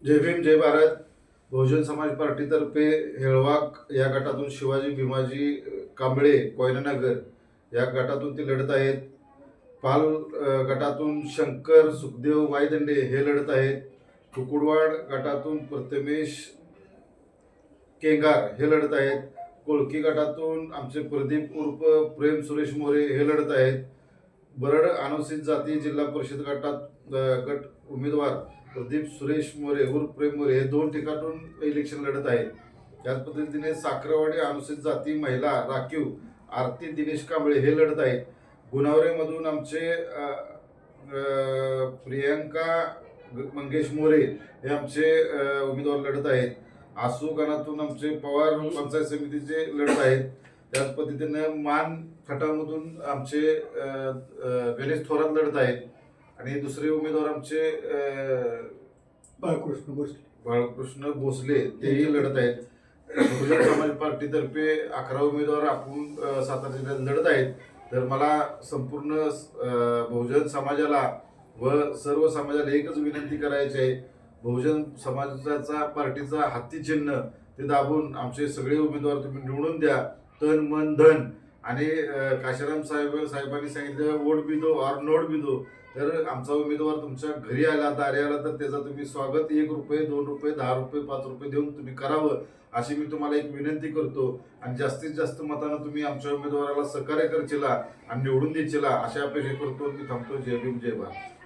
जय भीम जय भारत. बहुजन समाज पार्टीतर्फे हेळवाक या गटातून शिवाजी भीमाजी कांबळे कोयनानगर या गटातून ते लढत आहेत. पाल गटातून शंकर सुखदेव वायदंडे हे लढत आहेत. कुकुडवाड गटातून प्रथमेश केंगार हे लढत आहेत. कोळकी गटातून आमचे प्रदीप उर्फ प्रेम सुरेश मोरे हे लढत आहेत. बरड अनुसूचित जाती जिल्हा परिषद गटात गट उमेदवार प्रदीप सुरेश मोरे उर्फ प्रेम मोरे हे 2 ठिकाणून इलेक्शन लढत आहेत. त्याच पद्धतीने साखरवाडी अनुसूचित जाती महिला राखीव आरती दिनेश कांबळे हे लढत आहेत. गुणावरेमधून आमचे प्रियंका मंगेश मोरे हे आमचे उमेदवार लढत आहेत. आसू गणातून आमचे पवार पंचायत समितीचे लढत आहेत. त्याच पद्धतीने मान खटामधून आमचे गणेश थोरात लढत आहेत. आणि दुसरे उमेदवार आमचे बाळकृष्ण भोसले तेही लढत आहेत. बहुजन समाज पार्टीतर्फे 11 उमेदवार आपण सातारा जिल्ह्यात लढत आहेत. तर मला संपूर्ण बहुजन समाजाला व सर्व समाजाला एकच विनंती करायची आहे. बहुजन समाजाचा पार्टीचा हत्ती चिन्ह ते दाबून आमचे सगळे उमेदवार तुम्ही निवडून द्या. तन मन धन. आणि काशीराम साहेबांनी सांगितलं वोट बी दो और नोट बी दो. तर आमचा उमेदवार तुमच्या घरी आला दारी आला तर त्याचं तुम्ही स्वागत 1 रुपये 2 रुपये 10 रुपये 5 रुपये देऊन तुम्ही करावं अशी मी तुम्हाला एक विनंती करतो. आणि जास्तीत जास्त मतानं तुम्ही आमच्या उमेदवाराला सहकार्य करशीला आणि निवडून देशीला अशा अपेक्षा करतो. मी थांबतो. जय भीम जय भारत.